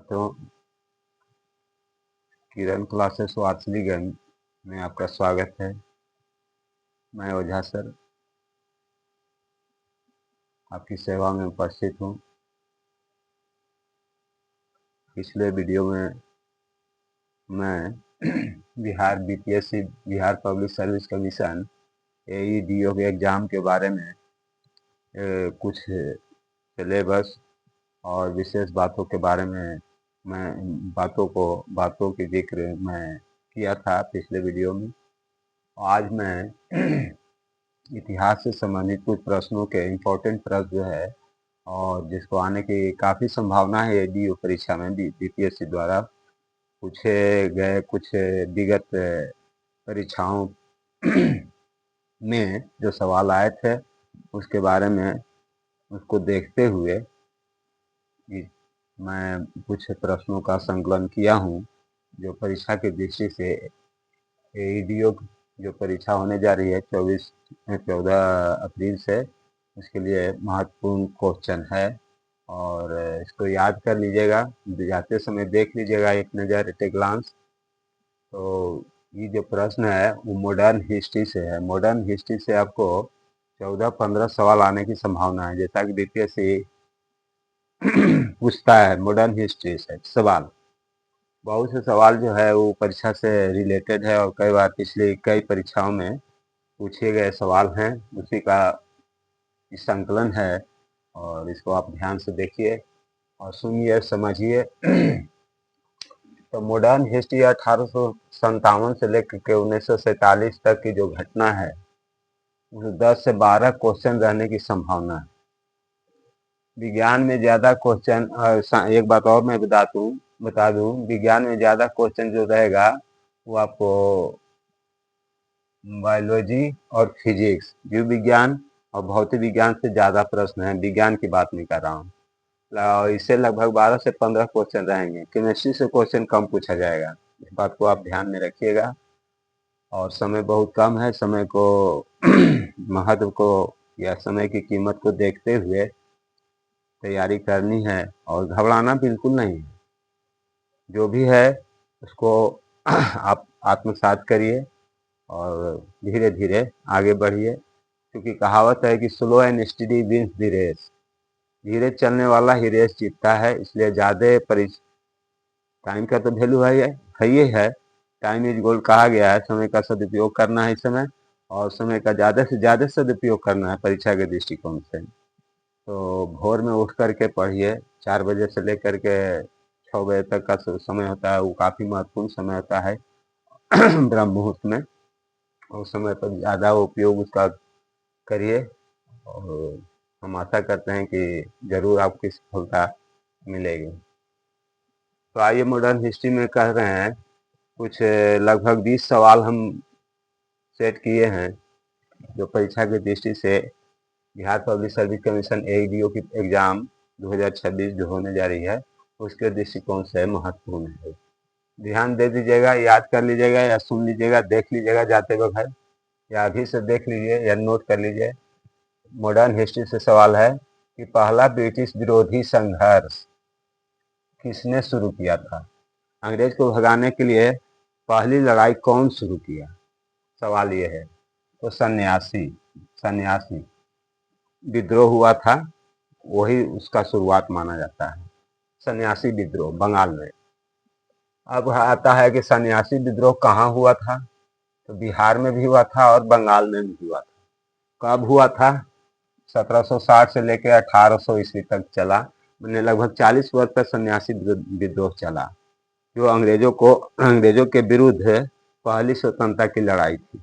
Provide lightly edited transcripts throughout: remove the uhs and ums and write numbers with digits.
तो किरण क्लासेस वार्सलीगंज में आपका स्वागत है। मैं ओझा सर आपकी सेवा में उपस्थित हूँ। पिछले वीडियो में मैं Bihar BPSC Bihar public service commission AEDO के एग्ज़ाम के बारे में कुछ सिलेबस और विशेष बातों के बारे में मैं बातों की जिक्र मैं किया था पिछले वीडियो में। आज मैं इतिहास से संबंधित कुछ प्रश्नों के इम्पोर्टेंट प्रश्न जो है और जिसको आने की काफ़ी संभावना है एडीओ परीक्षा में बीपीएससी द्वारा पूछे गए कुछ विगत परीक्षाओं में जो सवाल आए थे उसके बारे में उसको देखते हुए मैं कुछ प्रश्नों का संकलन किया हूँ जो परीक्षा की दृष्टि से एईडीओ जो परीक्षा होने जा रही है 14 अप्रैल से, उसके लिए महत्वपूर्ण क्वेश्चन है और इसको याद कर लीजिएगा। जाते समय देख लीजिएगा एक नज़र एट ए ग्लांस। तो ये जो प्रश्न है वो मॉडर्न हिस्ट्री से है। मॉडर्न हिस्ट्री से आपको 14-15 सवाल आने की संभावना है, जैसा कि बीपीएससी पूछता है मॉडर्न हिस्ट्री से सवाल। बहुत से सवाल जो है वो परीक्षा से रिलेटेड है और कई बार पिछली कई परीक्षाओं में पूछे गए सवाल हैं, उसी का संकलन है और इसको आप ध्यान से देखिए और सुनिए, समझिए। तो मॉडर्न हिस्ट्री 1857 से लेकर के 1947 तक की जो घटना है उस 10 से 12 क्वेश्चन रहने की संभावना है। विज्ञान में ज़्यादा क्वेश्चन, एक बात और मैं बता दूं, विज्ञान में ज़्यादा क्वेश्चन जो रहेगा वो आपको बायोलॉजी और फिजिक्स, जीव विज्ञान और भौतिक विज्ञान से ज़्यादा प्रश्न हैं। विज्ञान की बात नहीं कर रहा हूँ। इससे लगभग 12 से 15 क्वेश्चन रहेंगे। केमिस्ट्री से क्वेश्चन कम पूछा जाएगा, इस बात को आप ध्यान में रखिएगा। और समय बहुत कम है, समय को महत्व को या समय की कीमत को देखते हुए तैयारी करनी है और घबराना बिल्कुल नहीं है। जो भी है उसको आप आत्मसात करिए और धीरे धीरे आगे बढ़िए, क्योंकि कहावत है कि slow and study wins the race. धीरे चलने वाला ही रेस जीतता है। इसलिए ज़्यादा टाइम का तो वैल्यू है ही है। टाइम इज गोल्ड कहा गया है। समय का सदुपयोग करना है इस समय, और समय का ज़्यादा से ज़्यादा सदुपयोग करना है परीक्षा के दृष्टिकोण से। तो भोर में उठ करके पढ़िए। 4 बजे से लेकर के 6 बजे तक का समय होता है, वो काफ़ी महत्वपूर्ण समय होता है ब्रह्म मुहूर्त में। उस समय पर ज़्यादा उपयोग उसका करिए और हम आशा करते हैं कि ज़रूर आपकी सफलता मिलेगी। तो आइए मॉडर्न हिस्ट्री में कह रहे हैं कुछ लगभग 20 सवाल हम सेट किए हैं जो परीक्षा की दृष्टि से बिहार पब्लिक सर्विस कमीशन एईडीओ की एग्ज़ाम 2026 जो होने जा रही है उसके दृष्टिकोण से महत्वपूर्ण है। ध्यान दे दीजिएगा, याद कर लीजिएगा या सुन लीजिएगा, देख लीजिएगा जाते वक्त, या अभी से देख लीजिए या नोट कर लीजिए। मॉडर्न हिस्ट्री से सवाल है कि पहला ब्रिटिश विरोधी संघर्ष किसने शुरू किया था? अंग्रेज को भगाने के लिए पहली लड़ाई कौन शुरू किया? सवाल ये है। तो सन्यासी विद्रोह हुआ था, वही उसका शुरुआत माना जाता है। सन्यासी विद्रोह बंगाल में। अब आता है कि सन्यासी विद्रोह कहाँ हुआ था? तो बिहार में भी हुआ था और बंगाल में भी हुआ था। कब हुआ था? 1760 से लेकर 1800 ईस्वी तक चला। मैंने लगभग 40 वर्ष तक सन्यासी विद्रोह चला, जो अंग्रेजों के विरुद्ध पहली स्वतंत्रता की लड़ाई थी।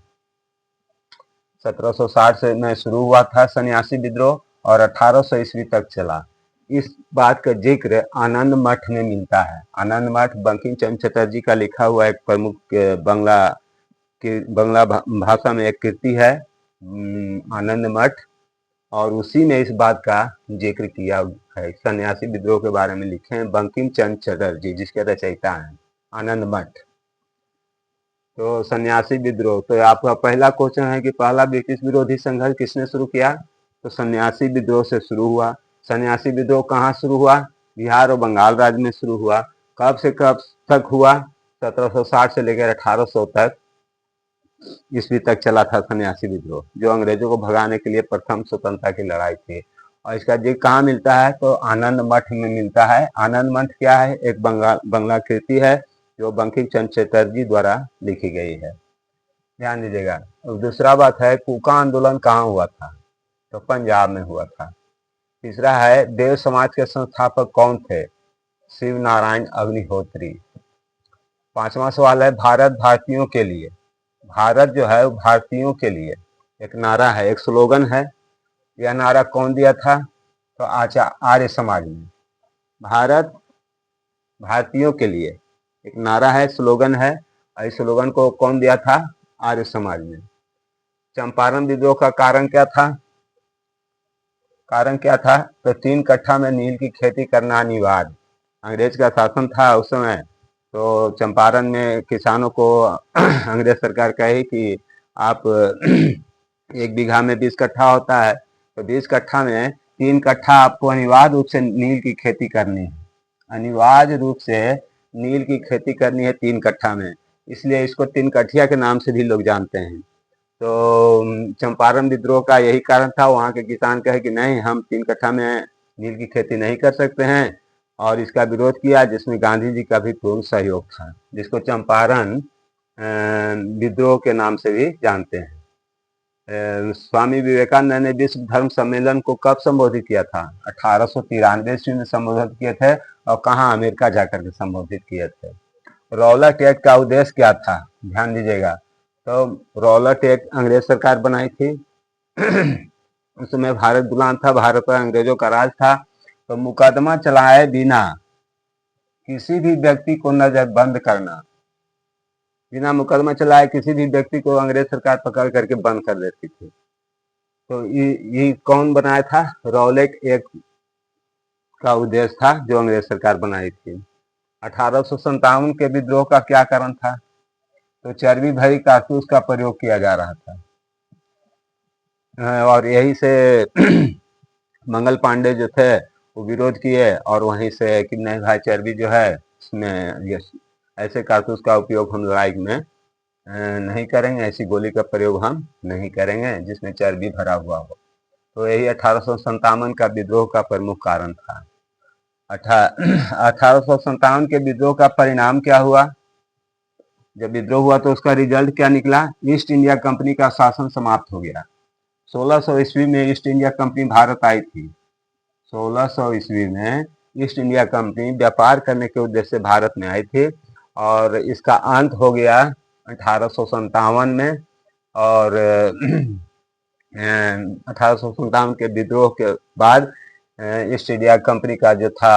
1760 से में शुरू हुआ था सन्यासी विद्रोह और 1800 ईस्वी तक चला। इस बात का जिक्र आनंद मठ में मिलता है। आनंद मठ बंकिम चंद्र चटर्जी का लिखा हुआ एक प्रमुख बंगला भाषा में एक कृति है, आनंद मठ, और उसी में इस बात का जिक्र किया है। सन्यासी विद्रोह के बारे में लिखे हैं बंकिम चंद्र चटर्जी, जिसके रचयिता हैं आनंद मठ। तो सन्यासी विद्रोह, तो आपका पहला क्वेश्चन है कि पहला ब्रिटिश विरोधी संघर्ष किसने शुरू किया? तो सन्यासी विद्रोह से शुरू हुआ। सन्यासी विद्रोह कहाँ शुरू हुआ? बिहार और बंगाल राज्य में शुरू हुआ। कब से कब तक हुआ? 1760 से लेकर 1800 तक ईस्वी तक चला था सन्यासी विद्रोह, जो अंग्रेजों को भगाने के लिए प्रथम स्वतंत्रता की लड़ाई थी। और इसका जिक्र कहाँ मिलता है? तो आनंद मठ में मिलता है। आनंद मठ क्या है? एक बंगला कृति है जो बंकिम चंद्र चटर्जी द्वारा लिखी गई है, ध्यान दीजिएगा। दूसरा बात है, कूका आंदोलन कहाँ हुआ था? तो पंजाब में हुआ था। तीसरा है, देव समाज के संस्थापक कौन थे? शिव नारायण अग्निहोत्री। पांचवा सवाल है, भारत भारतीयों के लिए, भारत जो है वो भारतीयों के लिए एक नारा है, एक स्लोगन है। यह नारा कौन दिया था? तो आर्य समाज ने। भारत भारतीयों के लिए एक नारा है, स्लोगन है, और इस स्लोगन को कौन दिया था? आर्य समाज ने। चंपारण विद्रोह का कारण क्या था? कारण क्या था? तो 3 कट्ठा में नील की खेती करना अनिवार्य। अंग्रेज का शासन था उस समय, तो चंपारण में किसानों को अंग्रेज सरकार कही कि आप 1 बीघा में 20 कट्ठा होता है, तो 20 कट्ठा में 3 कट्ठा आपको अनिवार्य रूप से नील की खेती करनी है। अनिवार्य रूप से नील की खेती करनी है 3 कट्ठा में, इसलिए इसको 3 कट्ठिया के नाम से भी लोग जानते हैं। तो चंपारण विद्रोह का यही कारण था। वहाँ के किसान कहे कि नहीं, हम 3 कट्ठा में नील की खेती नहीं कर सकते हैं, और इसका विरोध किया, जिसमें गांधी जी का भी पूर्ण सहयोग था, जिसको चंपारण विद्रोह के नाम से भी जानते हैं। स्वामी विवेकानंद ने विश्व धर्म सम्मेलन को कब संबोधित किया था? 1893 ईस्वी में संबोधित किए थे। और कहाँ? अमेरिका जाकर के संबोधित किए थे। रॉलेट एक्ट का उद्देश्य क्या था? ध्यान दीजिएगा। तो रॉलेट एक्ट अंग्रेज सरकार बनाई थी। उस समय भारत गुलाम था, भारत पर अंग्रेजों का राज था। तो मुकदमा चलाए बिना किसी भी व्यक्ति को नजरबंद करना, बिना मुकदमा चलाए किसी भी व्यक्ति को अंग्रेज सरकार पकड़ करके बंद कर देती थी। तो ये कौन बनाया था? रॉलेट एक्ट का उद्देश्य था, जो अंग्रेज सरकार बनाई थी। 1857 के विद्रोह का क्या कारण था? तो चर्बी भरी कारतूस का प्रयोग किया जा रहा था, और यही से मंगल पांडे जो थे वो विरोध किए, और वहीं से कि नहीं भाई, चर्बी जो है इसमें ऐसे कारतूस का उपयोग हम लड़ाई में नहीं करेंगे, ऐसी गोली का प्रयोग हम नहीं करेंगे जिसमें चर्बी भरा हुआ हो। तो यही 1857 का विद्रोह का प्रमुख कारण था। 1857 के विद्रोह का परिणाम क्या हुआ? जब विद्रोह हुआ तो उसका रिजल्ट क्या निकला? ईस्ट इंडिया कंपनी का शासन समाप्त हो गया। 1600 ईस्वी में ईस्ट इंडिया कंपनी भारत आई थी। 1600 ईस्वी में ईस्ट इंडिया कंपनी व्यापार करने के उद्देश्य से भारत में आई थी, और इसका अंत हो गया 1857 में। और 1857 के विद्रोह के बाद ईस्ट इंडिया कंपनी का जो था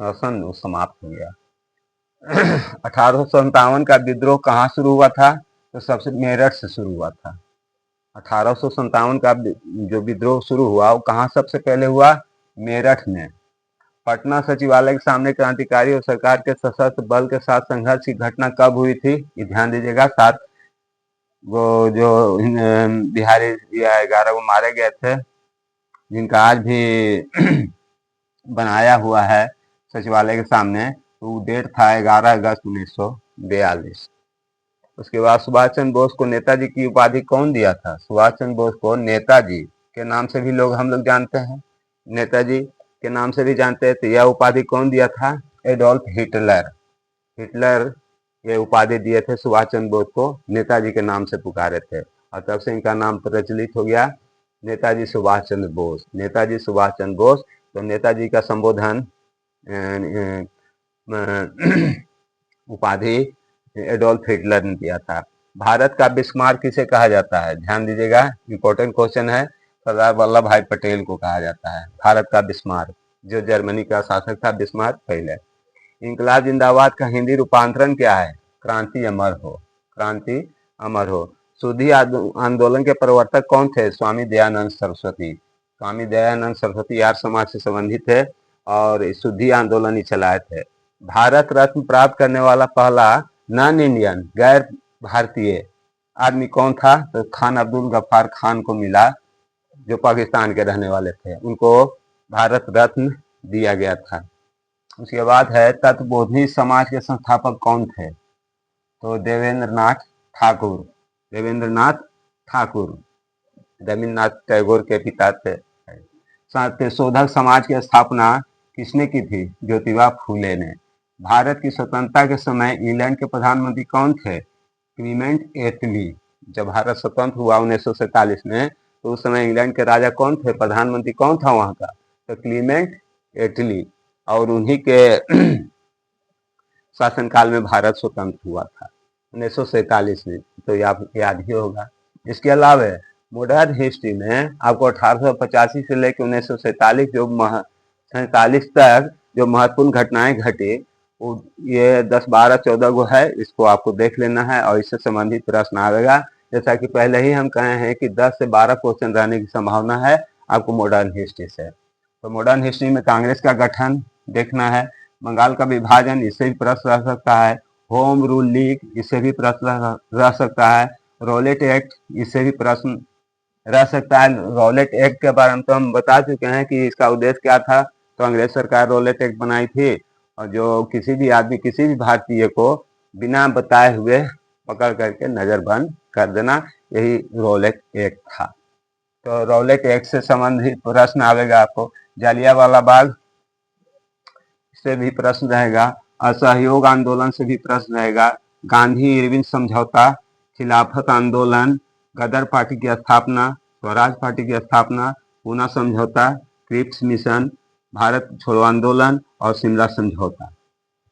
शासन वो समाप्त हो गया। 1857 का विद्रोह कहाँ शुरू हुआ था? तो सबसे मेरठ से शुरू हुआ था। 1857 का जो विद्रोह शुरू हुआ वो कहाँ सबसे पहले हुआ? मेरठ में। पटना सचिवालय के सामने क्रांतिकारी और सरकार के सशस्त्र बल के साथ संघर्ष की घटना कब हुई थी? ये ध्यान दीजिएगा। 7 वो जो बिहारी या 11 वो मारे गए थे, जिनका आज भी बनाया हुआ है सचिवालय के सामने, तो डेट था 11 अगस्त 1942। उसके बाद सुभाष चंद्र बोस को नेताजी की उपाधि कौन दिया था? सुभाष चंद्र बोस को नेताजी के नाम से भी हम लोग जानते हैं, नेताजी के नाम से भी जानते हैं। तो यह उपाधि कौन दिया था? Adolf Hitler. हिटलर ये उपाधि दिए थे सुभाष चंद्र बोस को, नेताजी के नाम से पुकारे थे, और तब से इनका नाम प्रचलित हो गया, नेताजी सुभाष चंद्र बोस। नेताजी सुभाष चंद्र बोस। तो नेताजी का संबोधन उपाधि एडोल्फ हिटलर ने दिया था। भारत का बिस्मार्क किसे कहा जाता है? ध्यान दीजिएगा, इंपॉर्टेंट क्वेश्चन है। सरदार वल्लभ भाई पटेल को कहा जाता है भारत का बिस्मार्क, जो जर्मनी का शासक था बिस्मार्क पहले। इंकलाब जिंदाबाद का हिंदी रूपांतरण क्या है? क्रांति अमर हो। क्रांति अमर हो। शुद्धि आंदोलन के प्रवर्तक कौन थे? स्वामी दयानंद सरस्वती। स्वामी दयानंद सरस्वती आर्य समाज से संबंधित थे, और शुद्धि आंदोलन ही चलाए थे। भारत रत्न प्राप्त करने वाला पहला नॉन इंडियन, गैर भारतीय आदमी कौन था? तो खान अब्दुल गफ्फार खान को मिला, जो पाकिस्तान के रहने वाले थे। उनको भारत रत्न दिया गया था। उसके बाद है तत्वबोधी समाज के संस्थापक कौन थे? तो देवेंद्रनाथ ठाकुर। देवेंद्रनाथ ठाकुर रविन्द्रनाथ टैगोर के पिता थे। शोधक समाज की स्थापना किसने की थी? ज्योतिबा फूले ने। भारत की स्वतंत्रता के समय इंग्लैंड के प्रधानमंत्री कौन थे? क्लीमेंट एटली। जब भारत स्वतंत्र हुआ 1947 में, तो उस समय इंग्लैंड के राजा कौन थे, प्रधानमंत्री कौन था वहां का? तो क्लीमेंट एटली। और उन्हीं के शासनकाल में भारत स्वतंत्र हुआ था 1947 में, तो याद ही होगा। इसके अलावा मॉडर्न हिस्ट्री में आपको 1885 से लेकर 1947 जो 47 तक जो महत्वपूर्ण घटनाएं घटी, ये 10, 12, 14 गो है, इसको आपको देख लेना है और इससे संबंधित प्रश्न आएगा। जैसा कि पहले ही हम कहे हैं कि 10 से 12 क्वेश्चन रहने की संभावना है आपको मॉडर्न हिस्ट्री से। तो मॉडर्न हिस्ट्री में कांग्रेस का गठन देखना है, बंगाल का विभाजन, इससे भी प्रश्न रह सकता है, होम रूल लीग, इससे भी प्रश्न रह सकता है, रॉलेट एक्ट, इससे भी प्रश्न रह सकता है। रॉलेट एक्ट के बारे में तो हम बता चुके हैं कि इसका उद्देश्य क्या था। तो अंग्रेज सरकार रॉलेट एक्ट बनाई थी, और जो किसी भी आदमी, किसी भी भारतीय को बिना बताए हुए पकड़ करके नजरबंद कर देना, यही रॉलेट एक्ट था। तो रॉलेट एक्ट से संबंधित प्रश्न आएगा आपको। जालियांवाला बाग से भी प्रश्न रहेगा, असहयोग आंदोलन से भी प्रश्न रहेगा, गांधी इरविन समझौता, खिलाफत आंदोलन, गदर पार्टी की स्थापना, स्वराज पार्टी की स्थापना, पूना समझौता, क्रिप्स मिशन, भारत छोड़ो आंदोलन और शिमला समझौता।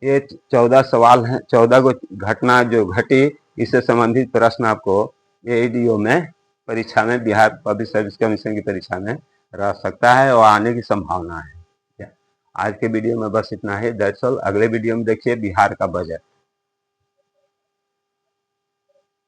ये 14 सवाल हैं, 14 को घटना जो घटी, इससे संबंधित प्रश्न आपको एडीओ में परीक्षा में, बिहार पब्लिक सर्विस कमीशन की परीक्षा में रह सकता है और आने की संभावना है। आज के वीडियो में बस इतना ही। That's all. अगले वीडियो में देखिए बिहार का बजट।